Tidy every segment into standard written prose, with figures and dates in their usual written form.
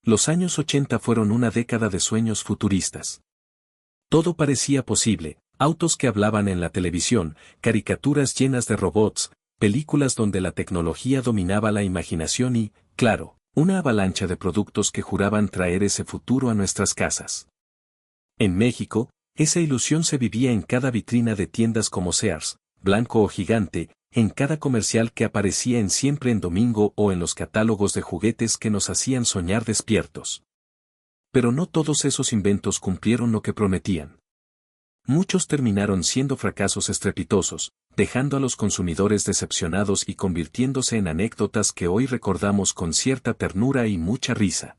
Los años 80 fueron una década de sueños futuristas. Todo parecía posible, autos que hablaban en la televisión, caricaturas llenas de robots, películas donde la tecnología dominaba la imaginación y, claro, una avalancha de productos que juraban traer ese futuro a nuestras casas. En México, esa ilusión se vivía en cada vitrina de tiendas como Sears, Blanco o Gigante, en cada comercial que aparecía en Siempre en Domingo o en los catálogos de juguetes que nos hacían soñar despiertos. Pero no todos esos inventos cumplieron lo que prometían. Muchos terminaron siendo fracasos estrepitosos, dejando a los consumidores decepcionados y convirtiéndose en anécdotas que hoy recordamos con cierta ternura y mucha risa.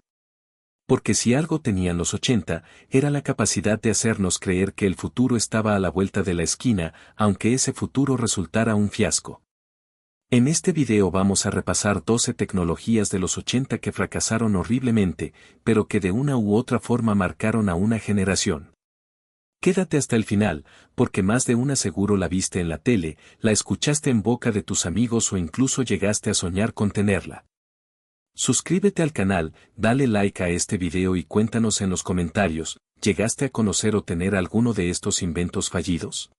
Porque si algo tenían los 80, era la capacidad de hacernos creer que el futuro estaba a la vuelta de la esquina, aunque ese futuro resultara un fiasco. En este video vamos a repasar 12 tecnologías de los 80 que fracasaron horriblemente, pero que de una u otra forma marcaron a una generación. Quédate hasta el final, porque más de una seguro la viste en la tele, la escuchaste en boca de tus amigos o incluso llegaste a soñar con tenerla. Suscríbete al canal, dale like a este video y cuéntanos en los comentarios, ¿llegaste a conocer o tener alguno de estos inventos fallidos?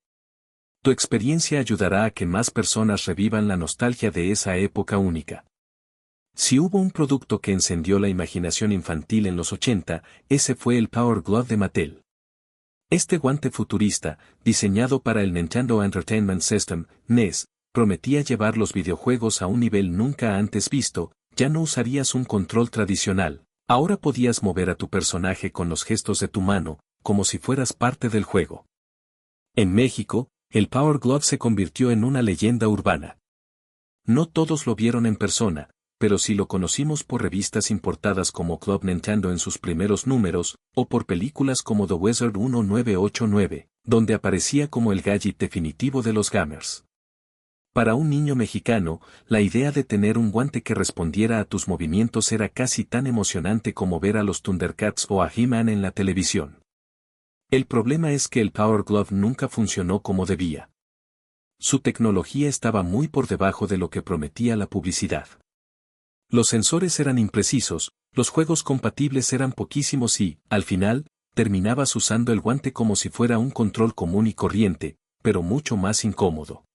Tu experiencia ayudará a que más personas revivan la nostalgia de esa época única. Si hubo un producto que encendió la imaginación infantil en los 80, ese fue el Power Glove de Mattel. Este guante futurista, diseñado para el Nintendo Entertainment System, NES, prometía llevar los videojuegos a un nivel nunca antes visto. Ya no usarías un control tradicional, ahora podías mover a tu personaje con los gestos de tu mano, como si fueras parte del juego. En México, el Power Glove se convirtió en una leyenda urbana. No todos lo vieron en persona, pero sí lo conocimos por revistas importadas como Club Nintendo en sus primeros números, o por películas como The Wizard 1989, donde aparecía como el gadget definitivo de los gamers. Para un niño mexicano, la idea de tener un guante que respondiera a tus movimientos era casi tan emocionante como ver a los Thundercats o a He-Man en la televisión. El problema es que el Power Glove nunca funcionó como debía. Su tecnología estaba muy por debajo de lo que prometía la publicidad. Los sensores eran imprecisos, los juegos compatibles eran poquísimos y, al final, terminabas usando el guante como si fuera un control común y corriente, pero mucho más incómodo.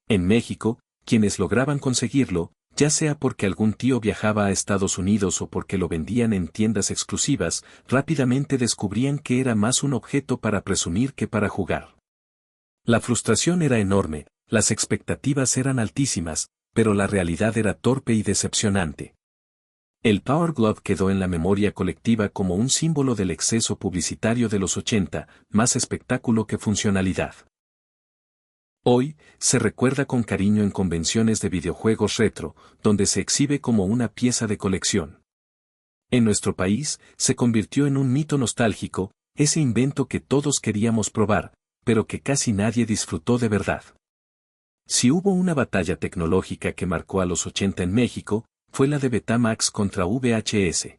En México, quienes lograban conseguirlo, ya sea porque algún tío viajaba a Estados Unidos o porque lo vendían en tiendas exclusivas, rápidamente descubrían que era más un objeto para presumir que para jugar. La frustración era enorme, las expectativas eran altísimas, pero la realidad era torpe y decepcionante. El Power Glove quedó en la memoria colectiva como un símbolo del exceso publicitario de los 80, más espectáculo que funcionalidad. Hoy, se recuerda con cariño en convenciones de videojuegos retro, donde se exhibe como una pieza de colección. En nuestro país, se convirtió en un mito nostálgico, ese invento que todos queríamos probar, pero que casi nadie disfrutó de verdad. Si hubo una batalla tecnológica que marcó a los 80 en México, fue la de Betamax contra VHS.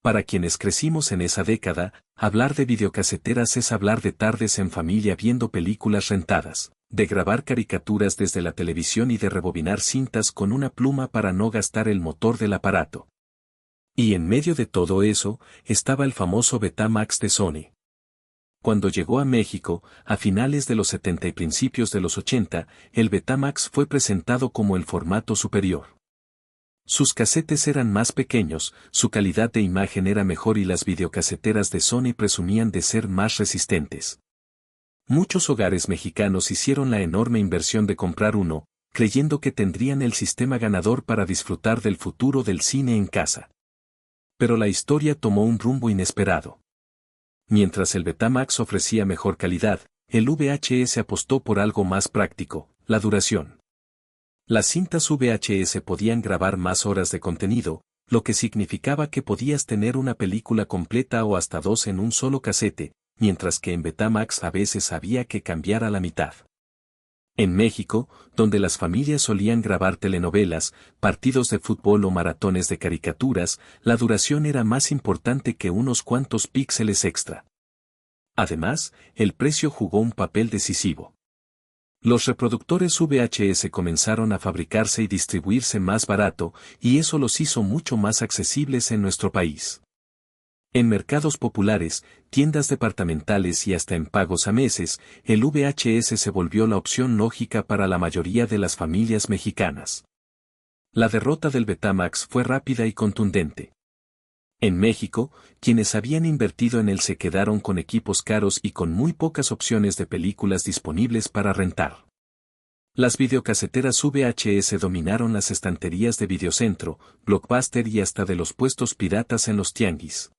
Para quienes crecimos en esa década, hablar de videocaseteras es hablar de tardes en familia viendo películas rentadas, de grabar caricaturas desde la televisión y de rebobinar cintas con una pluma para no gastar el motor del aparato. Y en medio de todo eso, estaba el famoso Betamax de Sony. Cuando llegó a México, a finales de los 70 y principios de los 80, el Betamax fue presentado como el formato superior. Sus casetes eran más pequeños, su calidad de imagen era mejor y las videocaseteras de Sony presumían de ser más resistentes. Muchos hogares mexicanos hicieron la enorme inversión de comprar uno, creyendo que tendrían el sistema ganador para disfrutar del futuro del cine en casa. Pero la historia tomó un rumbo inesperado. Mientras el Betamax ofrecía mejor calidad, el VHS apostó por algo más práctico, la duración. Las cintas VHS podían grabar más horas de contenido, lo que significaba que podías tener una película completa o hasta dos en un solo casete, mientras que en Betamax a veces había que cambiar a la mitad. En México, donde las familias solían grabar telenovelas, partidos de fútbol o maratones de caricaturas, la duración era más importante que unos cuantos píxeles extra. Además, el precio jugó un papel decisivo. Los reproductores VHS comenzaron a fabricarse y distribuirse más barato, y eso los hizo mucho más accesibles en nuestro país. En mercados populares, tiendas departamentales y hasta en pagos a meses, el VHS se volvió la opción lógica para la mayoría de las familias mexicanas. La derrota del Betamax fue rápida y contundente. En México, quienes habían invertido en él se quedaron con equipos caros y con muy pocas opciones de películas disponibles para rentar. Las videocaseteras VHS dominaron las estanterías de Videocentro, Blockbuster y hasta de los puestos piratas en los tianguis.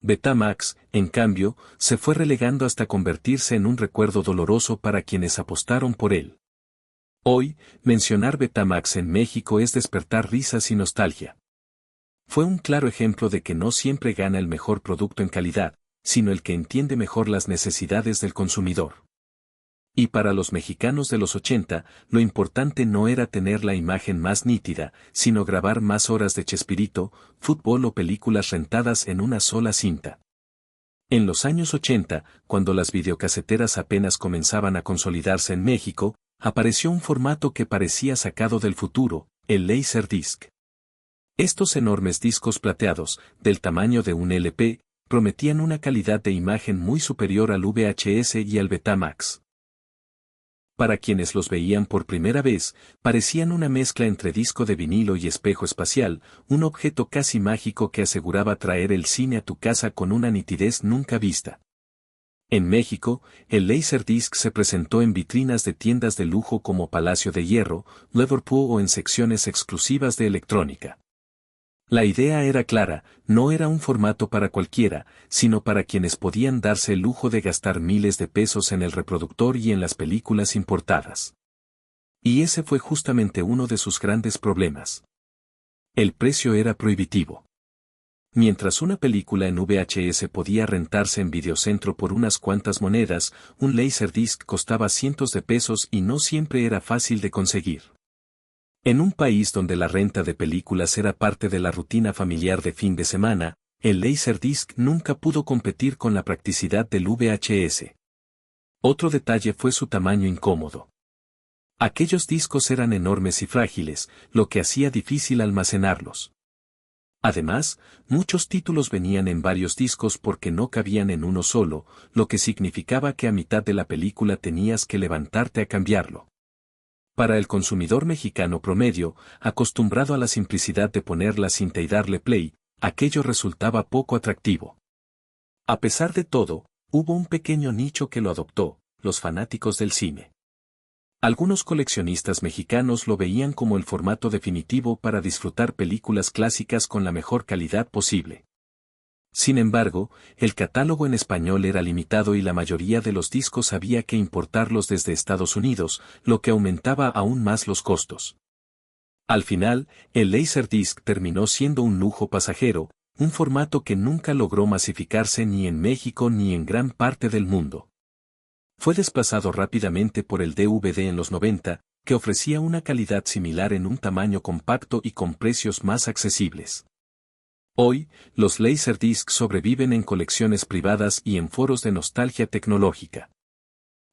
Betamax, en cambio, se fue relegando hasta convertirse en un recuerdo doloroso para quienes apostaron por él. Hoy, mencionar Betamax en México es despertar risas y nostalgia. Fue un claro ejemplo de que no siempre gana el mejor producto en calidad, sino el que entiende mejor las necesidades del consumidor. Y para los mexicanos de los 80, lo importante no era tener la imagen más nítida, sino grabar más horas de Chespirito, fútbol o películas rentadas en una sola cinta. En los años 80, cuando las videocaseteras apenas comenzaban a consolidarse en México, apareció un formato que parecía sacado del futuro, el Laserdisc. Estos enormes discos plateados, del tamaño de un LP, prometían una calidad de imagen muy superior al VHS y al Betamax. Para quienes los veían por primera vez, parecían una mezcla entre disco de vinilo y espejo espacial, un objeto casi mágico que aseguraba traer el cine a tu casa con una nitidez nunca vista. En México, el Laserdisc se presentó en vitrinas de tiendas de lujo como Palacio de Hierro, Liverpool o en secciones exclusivas de electrónica. La idea era clara, no era un formato para cualquiera, sino para quienes podían darse el lujo de gastar miles de pesos en el reproductor y en las películas importadas. Y ese fue justamente uno de sus grandes problemas. El precio era prohibitivo. Mientras una película en VHS podía rentarse en Videocentro por unas cuantas monedas, un Laserdisc costaba cientos de pesos y no siempre era fácil de conseguir. En un país donde la renta de películas era parte de la rutina familiar de fin de semana, el Laserdisc nunca pudo competir con la practicidad del VHS. Otro detalle fue su tamaño incómodo. Aquellos discos eran enormes y frágiles, lo que hacía difícil almacenarlos. Además, muchos títulos venían en varios discos porque no cabían en uno solo, lo que significaba que a mitad de la película tenías que levantarte a cambiarlo. Para el consumidor mexicano promedio, acostumbrado a la simplicidad de poner la cinta y darle play, aquello resultaba poco atractivo. A pesar de todo, hubo un pequeño nicho que lo adoptó, los fanáticos del cine. Algunos coleccionistas mexicanos lo veían como el formato definitivo para disfrutar películas clásicas con la mejor calidad posible. Sin embargo, el catálogo en español era limitado y la mayoría de los discos había que importarlos desde Estados Unidos, lo que aumentaba aún más los costos. Al final, el Laserdisc terminó siendo un lujo pasajero, un formato que nunca logró masificarse ni en México ni en gran parte del mundo. Fue desplazado rápidamente por el DVD en los 90, que ofrecía una calidad similar en un tamaño compacto y con precios más accesibles. Hoy, los Laserdisc sobreviven en colecciones privadas y en foros de nostalgia tecnológica.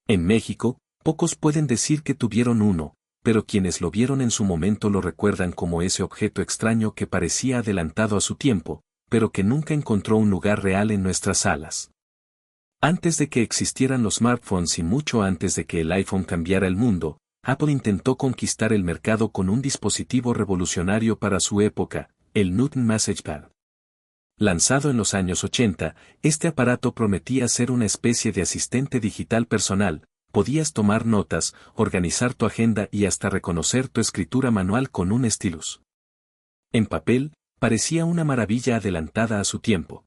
En México, pocos pueden decir que tuvieron uno, pero quienes lo vieron en su momento lo recuerdan como ese objeto extraño que parecía adelantado a su tiempo, pero que nunca encontró un lugar real en nuestras salas. Antes de que existieran los smartphones y mucho antes de que el iPhone cambiara el mundo, Apple intentó conquistar el mercado con un dispositivo revolucionario para su época, el Newton MessagePad. Lanzado en los años 80, este aparato prometía ser una especie de asistente digital personal, podías tomar notas, organizar tu agenda y hasta reconocer tu escritura manual con un stylus. En papel, parecía una maravilla adelantada a su tiempo.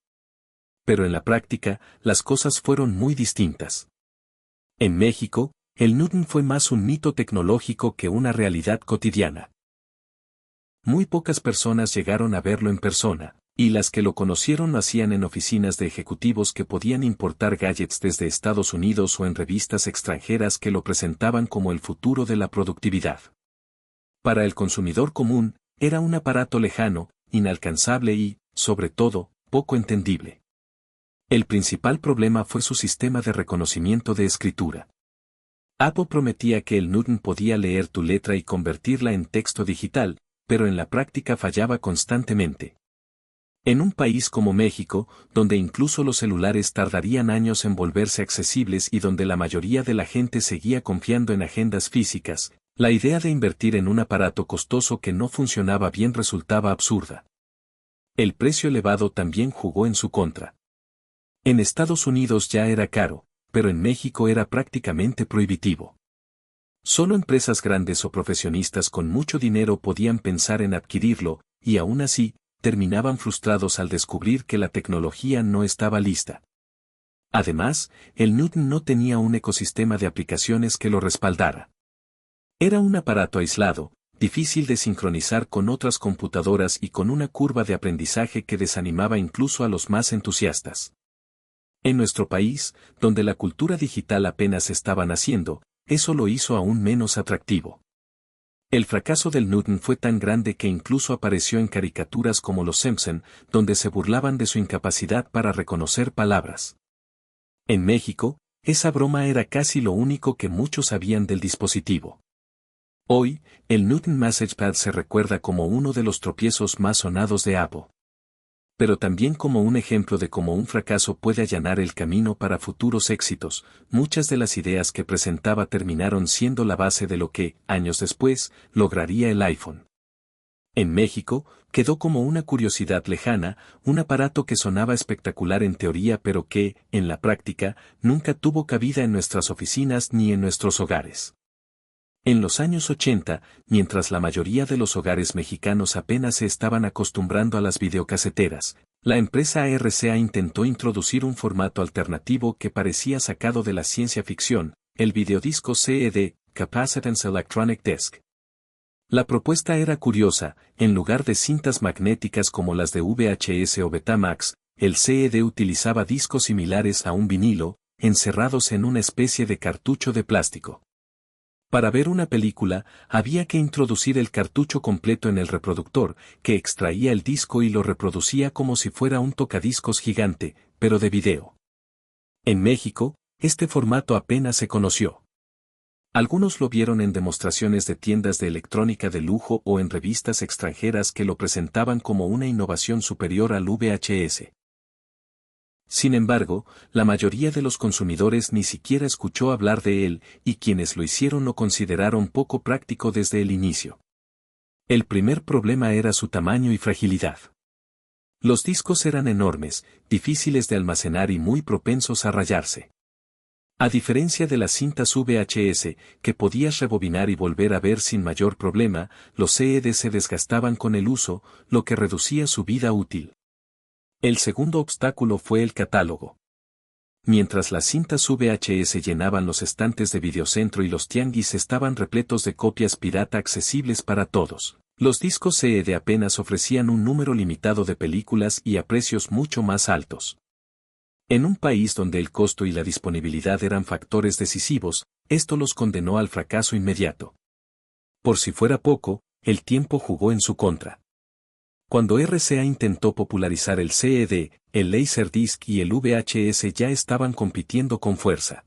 Pero en la práctica, las cosas fueron muy distintas. En México, el Newton fue más un mito tecnológico que una realidad cotidiana. Muy pocas personas llegaron a verlo en persona, y las que lo conocieron lo hacían en oficinas de ejecutivos que podían importar gadgets desde Estados Unidos o en revistas extranjeras que lo presentaban como el futuro de la productividad. Para el consumidor común, era un aparato lejano, inalcanzable y, sobre todo, poco entendible. El principal problema fue su sistema de reconocimiento de escritura. Apple prometía que el Newton podía leer tu letra y convertirla en texto digital, pero en la práctica fallaba constantemente. En un país como México, donde incluso los celulares tardarían años en volverse accesibles y donde la mayoría de la gente seguía confiando en agendas físicas, la idea de invertir en un aparato costoso que no funcionaba bien resultaba absurda. El precio elevado también jugó en su contra. En Estados Unidos ya era caro, pero en México era prácticamente prohibitivo. Solo empresas grandes o profesionistas con mucho dinero podían pensar en adquirirlo, y aún así, terminaban frustrados al descubrir que la tecnología no estaba lista. Además, el Newton no tenía un ecosistema de aplicaciones que lo respaldara. Era un aparato aislado, difícil de sincronizar con otras computadoras y con una curva de aprendizaje que desanimaba incluso a los más entusiastas. En nuestro país, donde la cultura digital apenas estaba naciendo, eso lo hizo aún menos atractivo. El fracaso del Newton fue tan grande que incluso apareció en caricaturas como Los Simpson, donde se burlaban de su incapacidad para reconocer palabras. En México, esa broma era casi lo único que muchos sabían del dispositivo. Hoy, el Newton MessagePad se recuerda como uno de los tropiezos más sonados de Apple. Pero también como un ejemplo de cómo un fracaso puede allanar el camino para futuros éxitos. Muchas de las ideas que presentaba terminaron siendo la base de lo que, años después, lograría el iPhone. En México, quedó como una curiosidad lejana, un aparato que sonaba espectacular en teoría pero que, en la práctica, nunca tuvo cabida en nuestras oficinas ni en nuestros hogares. En los años 80, mientras la mayoría de los hogares mexicanos apenas se estaban acostumbrando a las videocaseteras, la empresa RCA intentó introducir un formato alternativo que parecía sacado de la ciencia ficción, el videodisco CED, Capacitance Electronic Disc. La propuesta era curiosa, en lugar de cintas magnéticas como las de VHS o Betamax, el CED utilizaba discos similares a un vinilo, encerrados en una especie de cartucho de plástico. Para ver una película, había que introducir el cartucho completo en el reproductor, que extraía el disco y lo reproducía como si fuera un tocadiscos gigante, pero de video. En México, este formato apenas se conoció. Algunos lo vieron en demostraciones de tiendas de electrónica de lujo o en revistas extranjeras que lo presentaban como una innovación superior al VHS. Sin embargo, la mayoría de los consumidores ni siquiera escuchó hablar de él, y quienes lo hicieron lo consideraron poco práctico desde el inicio. El primer problema era su tamaño y fragilidad. Los discos eran enormes, difíciles de almacenar y muy propensos a rayarse. A diferencia de las cintas VHS, que podías rebobinar y volver a ver sin mayor problema, los CED se desgastaban con el uso, lo que reducía su vida útil. El segundo obstáculo fue el catálogo. Mientras las cintas VHS llenaban los estantes de Videocentro y los tianguis estaban repletos de copias pirata accesibles para todos, los discos CED apenas ofrecían un número limitado de películas y a precios mucho más altos. En un país donde el costo y la disponibilidad eran factores decisivos, esto los condenó al fracaso inmediato. Por si fuera poco, el tiempo jugó en su contra. Cuando RCA intentó popularizar el CED, el Laserdisc y el VHS ya estaban compitiendo con fuerza.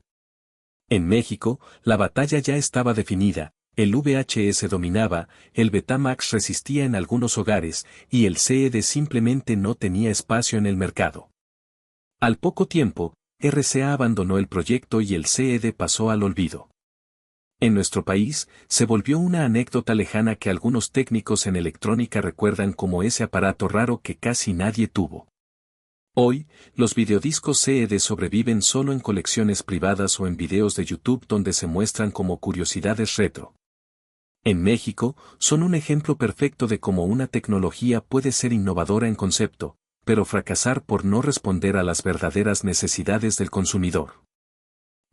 En México, la batalla ya estaba definida, el VHS dominaba, el Betamax resistía en algunos hogares, y el CED simplemente no tenía espacio en el mercado. Al poco tiempo, RCA abandonó el proyecto y el CED pasó al olvido. En nuestro país, se volvió una anécdota lejana que algunos técnicos en electrónica recuerdan como ese aparato raro que casi nadie tuvo. Hoy, los videodiscos CED sobreviven solo en colecciones privadas o en videos de YouTube donde se muestran como curiosidades retro. En México, son un ejemplo perfecto de cómo una tecnología puede ser innovadora en concepto, pero fracasar por no responder a las verdaderas necesidades del consumidor.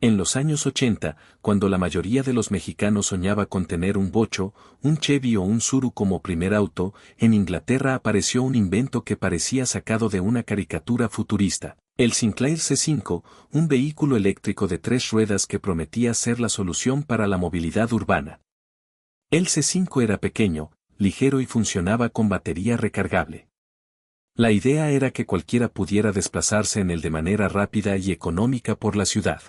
En los años 80, cuando la mayoría de los mexicanos soñaba con tener un bocho, un Chevy o un Tsuru como primer auto, en Inglaterra apareció un invento que parecía sacado de una caricatura futurista, el Sinclair C5, un vehículo eléctrico de 3 ruedas que prometía ser la solución para la movilidad urbana. El C5 era pequeño, ligero y funcionaba con batería recargable. La idea era que cualquiera pudiera desplazarse en él de manera rápida y económica por la ciudad.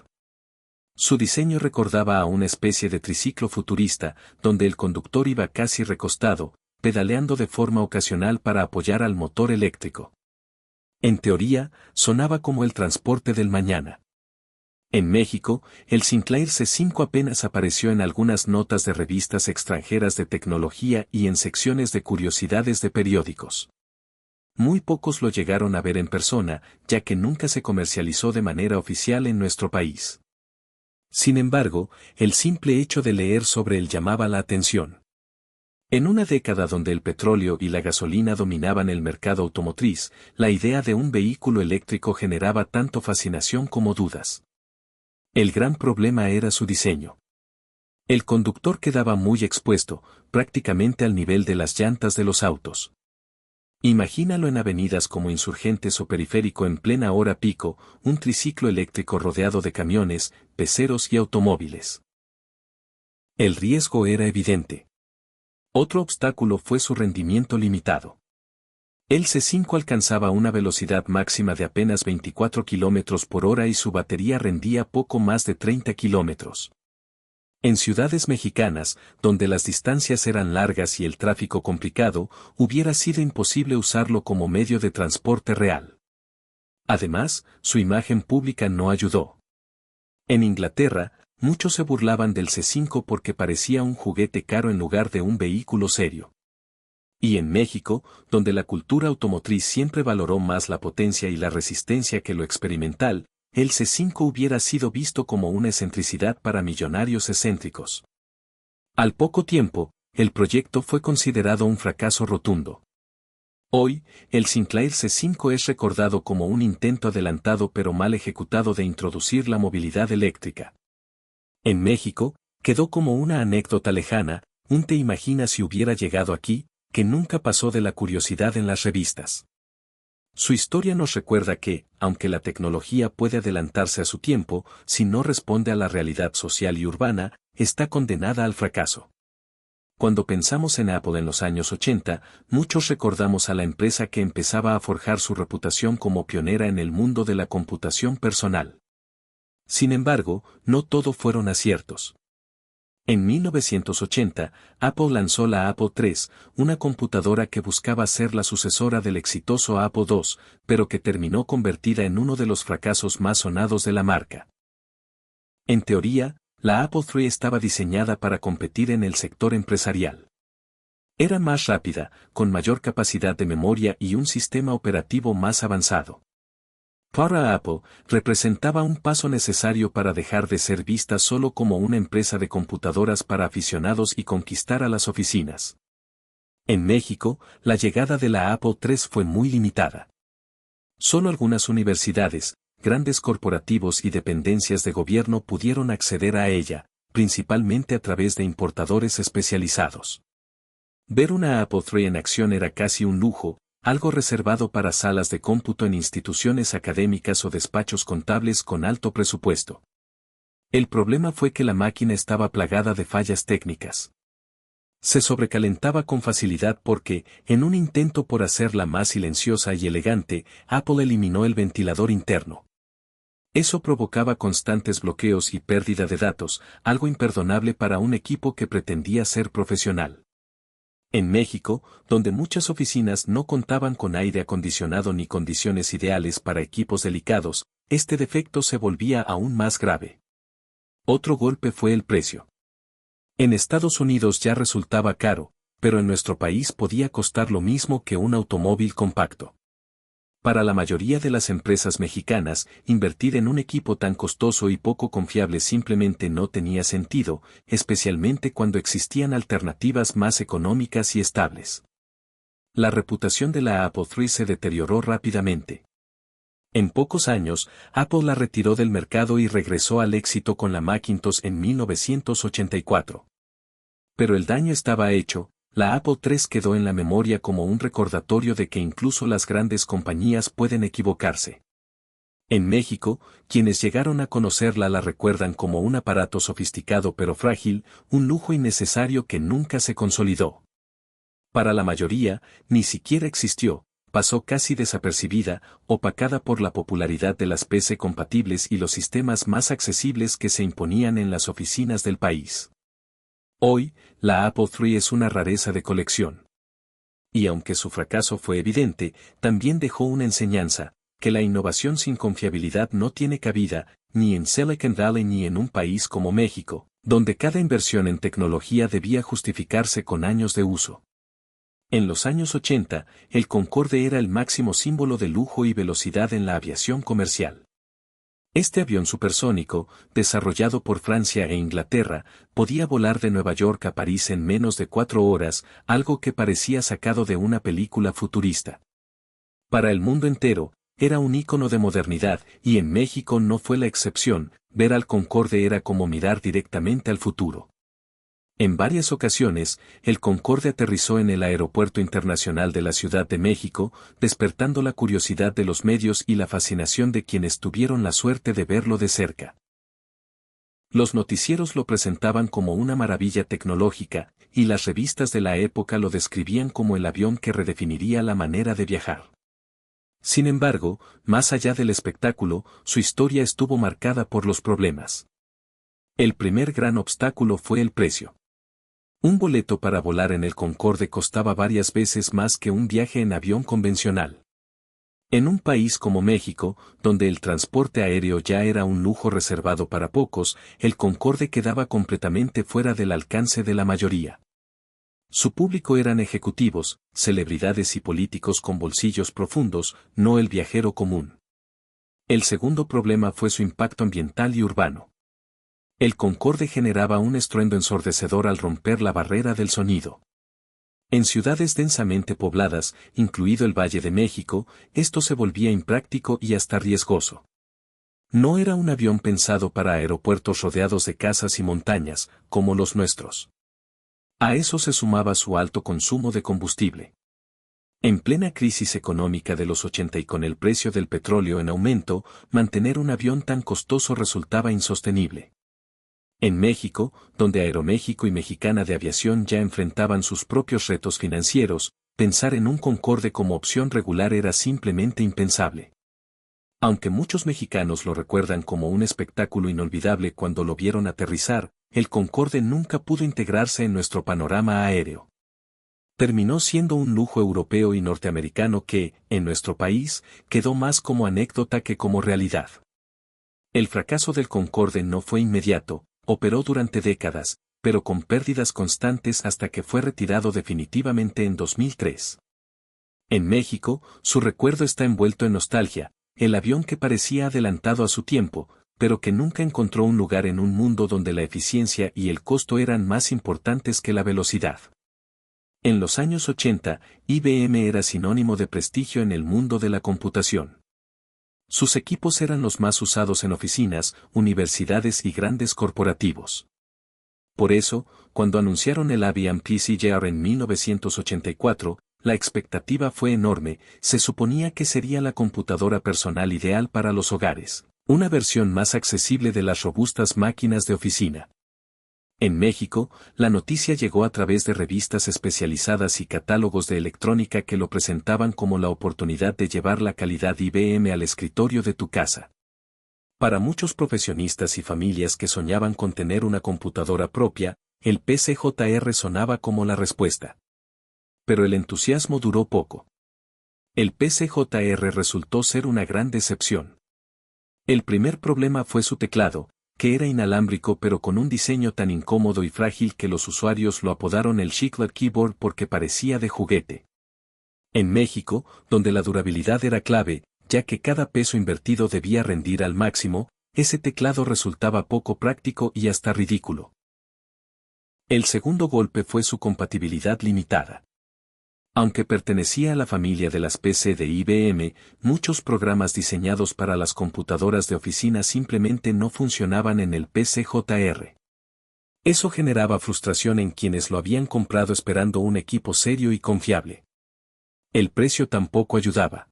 Su diseño recordaba a una especie de triciclo futurista, donde el conductor iba casi recostado, pedaleando de forma ocasional para apoyar al motor eléctrico. En teoría, sonaba como el transporte del mañana. En México, el Sinclair C5 apenas apareció en algunas notas de revistas extranjeras de tecnología y en secciones de curiosidades de periódicos. Muy pocos lo llegaron a ver en persona, ya que nunca se comercializó de manera oficial en nuestro país. Sin embargo, el simple hecho de leer sobre él llamaba la atención. En una década donde el petróleo y la gasolina dominaban el mercado automotriz, la idea de un vehículo eléctrico generaba tanto fascinación como dudas. El gran problema era su diseño. El conductor quedaba muy expuesto, prácticamente al nivel de las llantas de los autos. Imagínalo en avenidas como Insurgentes o Periférico en plena hora pico, un triciclo eléctrico rodeado de camiones, peceros y automóviles. El riesgo era evidente. Otro obstáculo fue su rendimiento limitado. El C5 alcanzaba una velocidad máxima de apenas 24 km por hora y su batería rendía poco más de 30 km. En ciudades mexicanas, donde las distancias eran largas y el tráfico complicado, hubiera sido imposible usarlo como medio de transporte real. Además, su imagen pública no ayudó. En Inglaterra, muchos se burlaban del C5 porque parecía un juguete caro en lugar de un vehículo serio. Y en México, donde la cultura automotriz siempre valoró más la potencia y la resistencia que lo experimental, el C5 hubiera sido visto como una excentricidad para millonarios excéntricos. Al poco tiempo, el proyecto fue considerado un fracaso rotundo. Hoy, el Sinclair C5 es recordado como un intento adelantado pero mal ejecutado de introducir la movilidad eléctrica. En México, quedó como una anécdota lejana, un te imagina si hubiera llegado aquí, que nunca pasó de la curiosidad en las revistas. Su historia nos recuerda que, aunque la tecnología puede adelantarse a su tiempo, si no responde a la realidad social y urbana, está condenada al fracaso. Cuando pensamos en Apple en los años 80, muchos recordamos a la empresa que empezaba a forjar su reputación como pionera en el mundo de la computación personal. Sin embargo, no todo fueron aciertos. En 1980, Apple lanzó la Apple II, una computadora que buscaba ser la sucesora del exitoso Apple II, pero que terminó convertida en uno de los fracasos más sonados de la marca. En teoría, la Apple III estaba diseñada para competir en el sector empresarial. Era más rápida, con mayor capacidad de memoria y un sistema operativo más avanzado. Para Apple, representaba un paso necesario para dejar de ser vista solo como una empresa de computadoras para aficionados y conquistar a las oficinas. En México, la llegada de la Apple III fue muy limitada. Solo algunas universidades, grandes corporativos y dependencias de gobierno pudieron acceder a ella, principalmente a través de importadores especializados. Ver una Apple III en acción era casi un lujo, algo reservado para salas de cómputo en instituciones académicas o despachos contables con alto presupuesto. El problema fue que la máquina estaba plagada de fallas técnicas. Se sobrecalentaba con facilidad porque, en un intento por hacerla más silenciosa y elegante, Apple eliminó el ventilador interno. Eso provocaba constantes bloqueos y pérdida de datos, algo imperdonable para un equipo que pretendía ser profesional. En México, donde muchas oficinas no contaban con aire acondicionado ni condiciones ideales para equipos delicados, este defecto se volvía aún más grave. Otro golpe fue el precio. En Estados Unidos ya resultaba caro, pero en nuestro país podía costar lo mismo que un automóvil compacto. Para la mayoría de las empresas mexicanas, invertir en un equipo tan costoso y poco confiable simplemente no tenía sentido, especialmente cuando existían alternativas más económicas y estables. La reputación de la Apple III se deterioró rápidamente. En pocos años, Apple la retiró del mercado y regresó al éxito con la Macintosh en 1984. Pero el daño estaba hecho. La Apple III quedó en la memoria como un recordatorio de que incluso las grandes compañías pueden equivocarse. En México, quienes llegaron a conocerla la recuerdan como un aparato sofisticado pero frágil, un lujo innecesario que nunca se consolidó. Para la mayoría, ni siquiera existió, pasó casi desapercibida, opacada por la popularidad de las PC compatibles y los sistemas más accesibles que se imponían en las oficinas del país. Hoy, la Apple III es una rareza de colección. Y aunque su fracaso fue evidente, también dejó una enseñanza, que la innovación sin confiabilidad no tiene cabida, ni en Silicon Valley ni en un país como México, donde cada inversión en tecnología debía justificarse con años de uso. En los años 80, el Concorde era el máximo símbolo de lujo y velocidad en la aviación comercial. Este avión supersónico, desarrollado por Francia e Inglaterra, podía volar de Nueva York a París en menos de 4 horas, algo que parecía sacado de una película futurista. Para el mundo entero, era un ícono de modernidad, y en México no fue la excepción, ver al Concorde era como mirar directamente al futuro. En varias ocasiones, el Concorde aterrizó en el Aeropuerto Internacional de la Ciudad de México, despertando la curiosidad de los medios y la fascinación de quienes tuvieron la suerte de verlo de cerca. Los noticieros lo presentaban como una maravilla tecnológica, y las revistas de la época lo describían como el avión que redefiniría la manera de viajar. Sin embargo, más allá del espectáculo, su historia estuvo marcada por los problemas. El primer gran obstáculo fue el precio. Un boleto para volar en el Concorde costaba varias veces más que un viaje en avión convencional. En un país como México, donde el transporte aéreo ya era un lujo reservado para pocos, el Concorde quedaba completamente fuera del alcance de la mayoría. Su público eran ejecutivos, celebridades y políticos con bolsillos profundos, no el viajero común. El segundo problema fue su impacto ambiental y urbano. El Concorde generaba un estruendo ensordecedor al romper la barrera del sonido. En ciudades densamente pobladas, incluido el Valle de México, esto se volvía impráctico y hasta riesgoso. No era un avión pensado para aeropuertos rodeados de casas y montañas, como los nuestros. A eso se sumaba su alto consumo de combustible. En plena crisis económica de los 80 y con el precio del petróleo en aumento, mantener un avión tan costoso resultaba insostenible. En México, donde Aeroméxico y Mexicana de Aviación ya enfrentaban sus propios retos financieros, pensar en un Concorde como opción regular era simplemente impensable. Aunque muchos mexicanos lo recuerdan como un espectáculo inolvidable cuando lo vieron aterrizar, el Concorde nunca pudo integrarse en nuestro panorama aéreo. Terminó siendo un lujo europeo y norteamericano que, en nuestro país, quedó más como anécdota que como realidad. El fracaso del Concorde no fue inmediato, operó durante décadas, pero con pérdidas constantes hasta que fue retirado definitivamente en 2003. En México, su recuerdo está envuelto en nostalgia, el avión que parecía adelantado a su tiempo, pero que nunca encontró un lugar en un mundo donde la eficiencia y el costo eran más importantes que la velocidad. En los años 80, IBM era sinónimo de prestigio en el mundo de la computación. Sus equipos eran los más usados en oficinas, universidades y grandes corporativos. Por eso, cuando anunciaron el IBM PCjr en 1984, la expectativa fue enorme, se suponía que sería la computadora personal ideal para los hogares, una versión más accesible de las robustas máquinas de oficina. En México, la noticia llegó a través de revistas especializadas y catálogos de electrónica que lo presentaban como la oportunidad de llevar la calidad IBM al escritorio de tu casa. Para muchos profesionistas y familias que soñaban con tener una computadora propia, el PCjr sonaba como la respuesta. Pero el entusiasmo duró poco. El PCjr resultó ser una gran decepción. El primer problema fue su teclado, que era inalámbrico pero con un diseño tan incómodo y frágil que los usuarios lo apodaron el Chiclet Keyboard porque parecía de juguete. En México, donde la durabilidad era clave, ya que cada peso invertido debía rendir al máximo, ese teclado resultaba poco práctico y hasta ridículo. El segundo golpe fue su compatibilidad limitada. Aunque pertenecía a la familia de las PC de IBM, muchos programas diseñados para las computadoras de oficina simplemente no funcionaban en el PCjr. Eso generaba frustración en quienes lo habían comprado esperando un equipo serio y confiable. El precio tampoco ayudaba.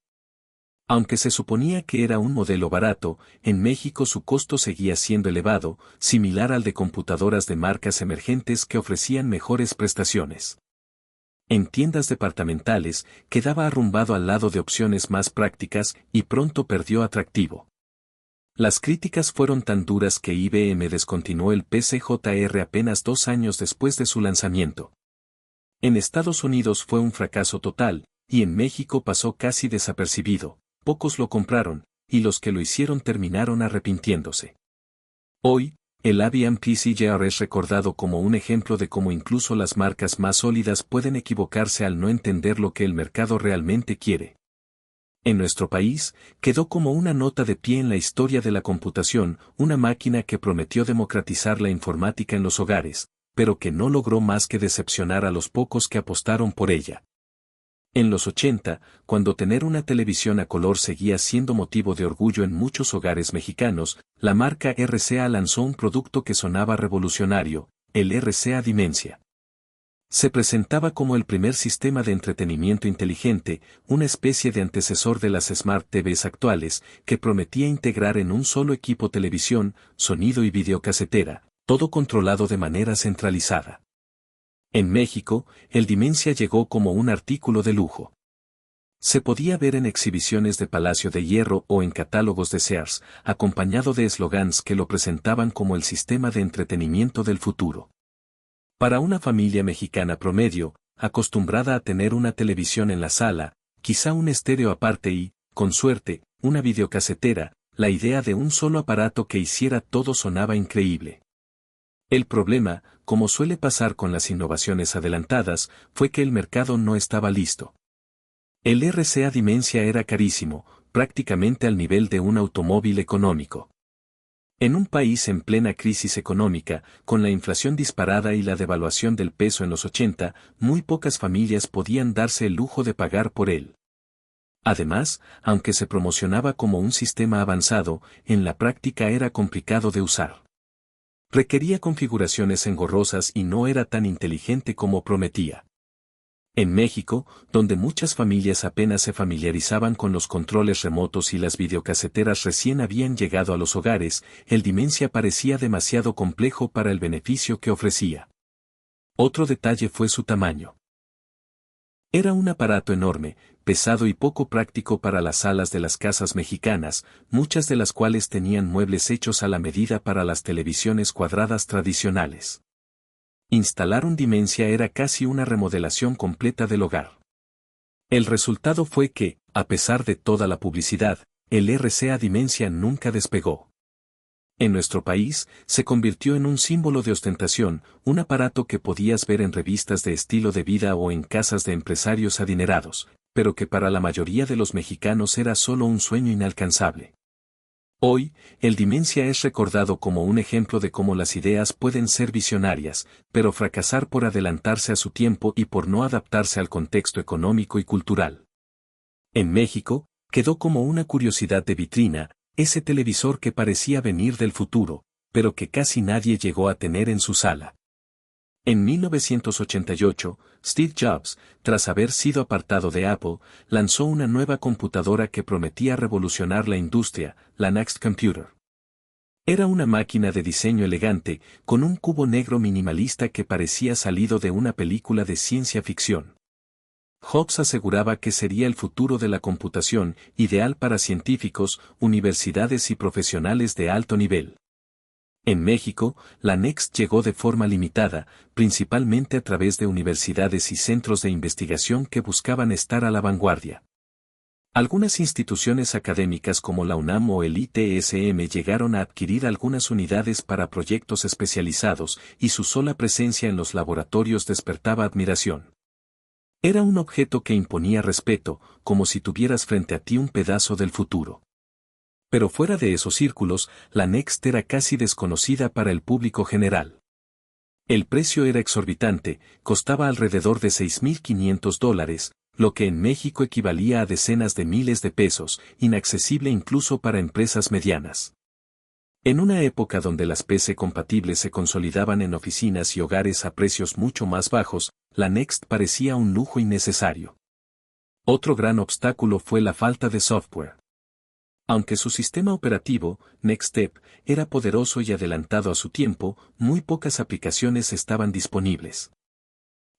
Aunque se suponía que era un modelo barato, en México su costo seguía siendo elevado, similar al de computadoras de marcas emergentes que ofrecían mejores prestaciones. En tiendas departamentales, quedaba arrumbado al lado de opciones más prácticas y pronto perdió atractivo. Las críticas fueron tan duras que IBM descontinuó el PCJR apenas 2 años después de su lanzamiento. En Estados Unidos fue un fracaso total, y en México pasó casi desapercibido, pocos lo compraron, y los que lo hicieron terminaron arrepintiéndose. Hoy, el IBM PCJR es recordado como un ejemplo de cómo incluso las marcas más sólidas pueden equivocarse al no entender lo que el mercado realmente quiere. En nuestro país, quedó como una nota de pie en la historia de la computación, una máquina que prometió democratizar la informática en los hogares, pero que no logró más que decepcionar a los pocos que apostaron por ella. En los 80, cuando tener una televisión a color seguía siendo motivo de orgullo en muchos hogares mexicanos, la marca RCA lanzó un producto que sonaba revolucionario, el RCA Dimensia. Se presentaba como el primer sistema de entretenimiento inteligente, una especie de antecesor de las Smart TVs actuales, que prometía integrar en un solo equipo televisión, sonido y videocasetera, todo controlado de manera centralizada. En México, el Dimensia llegó como un artículo de lujo. Se podía ver en exhibiciones de Palacio de Hierro o en catálogos de Sears, acompañado de eslogans que lo presentaban como el sistema de entretenimiento del futuro. Para una familia mexicana promedio, acostumbrada a tener una televisión en la sala, quizá un estéreo aparte y, con suerte, una videocasetera, la idea de un solo aparato que hiciera todo sonaba increíble. El problema, como suele pasar con las innovaciones adelantadas, fue que el mercado no estaba listo. El RCA Dimensia era carísimo, prácticamente al nivel de un automóvil económico. En un país en plena crisis económica, con la inflación disparada y la devaluación del peso en los 80, muy pocas familias podían darse el lujo de pagar por él. Además, aunque se promocionaba como un sistema avanzado, en la práctica era complicado de usar. Requería configuraciones engorrosas y no era tan inteligente como prometía. En México, donde muchas familias apenas se familiarizaban con los controles remotos y las videocaseteras recién habían llegado a los hogares, el Dimensia parecía demasiado complejo para el beneficio que ofrecía. Otro detalle fue su tamaño. Era un aparato enorme, pesado y poco práctico para las salas de las casas mexicanas, muchas de las cuales tenían muebles hechos a la medida para las televisiones cuadradas tradicionales. Instalar un Dimensia era casi una remodelación completa del hogar. El resultado fue que, a pesar de toda la publicidad, el RCA Dimensia nunca despegó. En nuestro país, se convirtió en un símbolo de ostentación, un aparato que podías ver en revistas de estilo de vida o en casas de empresarios adinerados, pero que para la mayoría de los mexicanos era solo un sueño inalcanzable. Hoy, el Dimensia es recordado como un ejemplo de cómo las ideas pueden ser visionarias, pero fracasar por adelantarse a su tiempo y por no adaptarse al contexto económico y cultural. En México, quedó como una curiosidad de vitrina, ese televisor que parecía venir del futuro, pero que casi nadie llegó a tener en su sala. En 1988, Steve Jobs, tras haber sido apartado de Apple, lanzó una nueva computadora que prometía revolucionar la industria, la Next Computer. Era una máquina de diseño elegante, con un cubo negro minimalista que parecía salido de una película de ciencia ficción. Jobs aseguraba que sería el futuro de la computación, ideal para científicos, universidades y profesionales de alto nivel. En México, la Next llegó de forma limitada, principalmente a través de universidades y centros de investigación que buscaban estar a la vanguardia. Algunas instituciones académicas como la UNAM o el ITSM llegaron a adquirir algunas unidades para proyectos especializados, y su sola presencia en los laboratorios despertaba admiración. Era un objeto que imponía respeto, como si tuvieras frente a ti un pedazo del futuro. Pero fuera de esos círculos, la Next era casi desconocida para el público general. El precio era exorbitante, costaba alrededor de $6,500, lo que en México equivalía a decenas de miles de pesos, inaccesible incluso para empresas medianas. En una época donde las PC compatibles se consolidaban en oficinas y hogares a precios mucho más bajos, la Next parecía un lujo innecesario. Otro gran obstáculo fue la falta de software. Aunque su sistema operativo, NextStep, era poderoso y adelantado a su tiempo, muy pocas aplicaciones estaban disponibles.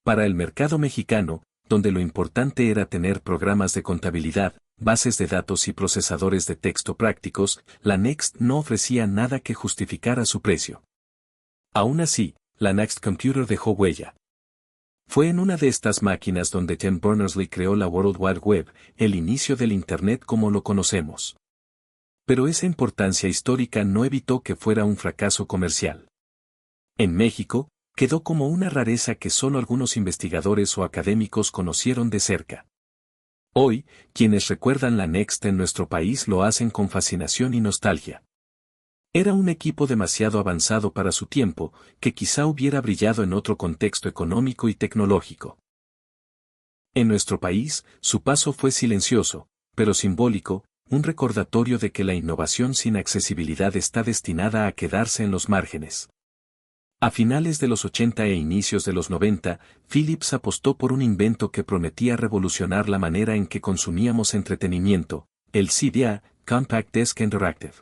Para el mercado mexicano, donde lo importante era tener programas de contabilidad, bases de datos y procesadores de texto prácticos, la Next no ofrecía nada que justificara su precio. Aún así, la Next Computer dejó huella. Fue en una de estas máquinas donde Tim Berners-Lee creó la World Wide Web, el inicio del Internet como lo conocemos. Pero esa importancia histórica no evitó que fuera un fracaso comercial. En México, quedó como una rareza que solo algunos investigadores o académicos conocieron de cerca. Hoy, quienes recuerdan la Next en nuestro país lo hacen con fascinación y nostalgia. Era un equipo demasiado avanzado para su tiempo, que quizá hubiera brillado en otro contexto económico y tecnológico. En nuestro país, su paso fue silencioso, pero simbólico, un recordatorio de que la innovación sin accesibilidad está destinada a quedarse en los márgenes. A finales de los 80 e inicios de los 90, Philips apostó por un invento que prometía revolucionar la manera en que consumíamos entretenimiento, el CDA, Compact Disc Interactive.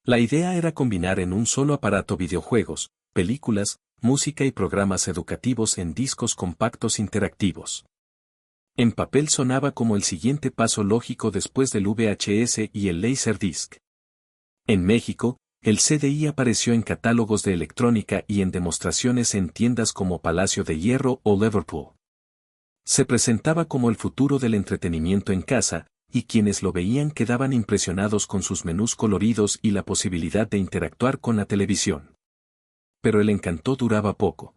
La idea era combinar en un solo aparato videojuegos, películas, música y programas educativos en discos compactos interactivos. En papel sonaba como el siguiente paso lógico después del VHS y el Laserdisc. En México, el CDI apareció en catálogos de electrónica y en demostraciones en tiendas como Palacio de Hierro o Liverpool. Se presentaba como el futuro del entretenimiento en casa, y quienes lo veían quedaban impresionados con sus menús coloridos y la posibilidad de interactuar con la televisión. Pero el encanto duraba poco.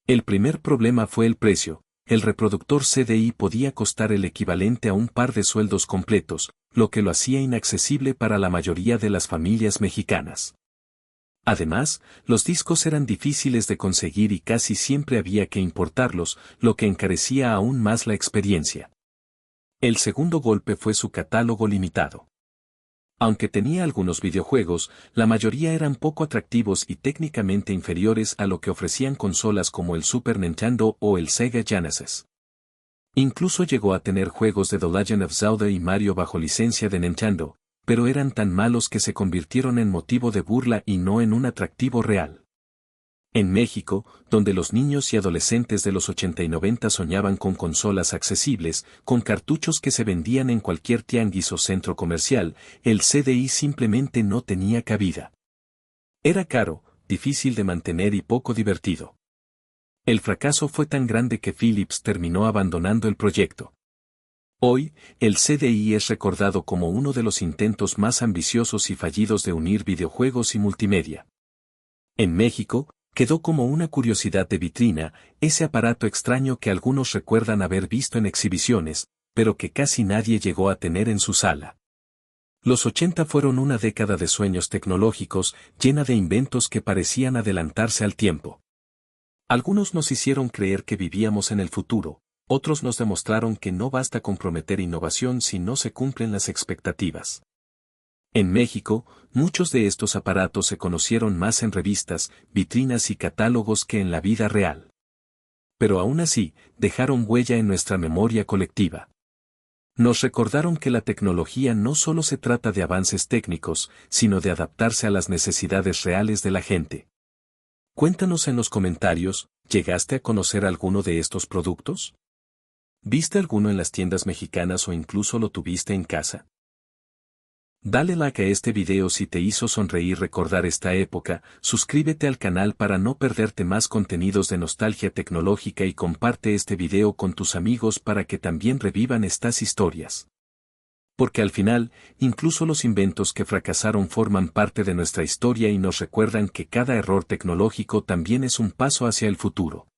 El primer problema fue el precio. El reproductor CDI podía costar el equivalente a un par de sueldos completos, lo que lo hacía inaccesible para la mayoría de las familias mexicanas. Además, los discos eran difíciles de conseguir y casi siempre había que importarlos, lo que encarecía aún más la experiencia. El segundo golpe fue su catálogo limitado. Aunque tenía algunos videojuegos, la mayoría eran poco atractivos y técnicamente inferiores a lo que ofrecían consolas como el Super Nintendo o el Sega Genesis. Incluso llegó a tener juegos de The Legend of Zelda y Mario bajo licencia de Nintendo, pero eran tan malos que se convirtieron en motivo de burla y no en un atractivo real. En México, donde los niños y adolescentes de los 80 y 90 soñaban con consolas accesibles, con cartuchos que se vendían en cualquier tianguis o centro comercial, el CDI simplemente no tenía cabida. Era caro, difícil de mantener y poco divertido. El fracaso fue tan grande que Philips terminó abandonando el proyecto. Hoy, el CDI es recordado como uno de los intentos más ambiciosos y fallidos de unir videojuegos y multimedia. En México, quedó como una curiosidad de vitrina, ese aparato extraño que algunos recuerdan haber visto en exhibiciones, pero que casi nadie llegó a tener en su sala. Los 80 fueron una década de sueños tecnológicos, llena de inventos que parecían adelantarse al tiempo. Algunos nos hicieron creer que vivíamos en el futuro, otros nos demostraron que no basta con prometer innovación si no se cumplen las expectativas. En México, muchos de estos aparatos se conocieron más en revistas, vitrinas y catálogos que en la vida real. Pero aún así, dejaron huella en nuestra memoria colectiva. Nos recordaron que la tecnología no solo se trata de avances técnicos, sino de adaptarse a las necesidades reales de la gente. Cuéntanos en los comentarios, ¿llegaste a conocer alguno de estos productos? ¿Viste alguno en las tiendas mexicanas o incluso lo tuviste en casa? Dale like a este video si te hizo sonreír recordar esta época, suscríbete al canal para no perderte más contenidos de nostalgia tecnológica y comparte este video con tus amigos para que también revivan estas historias. Porque al final, incluso los inventos que fracasaron forman parte de nuestra historia y nos recuerdan que cada error tecnológico también es un paso hacia el futuro.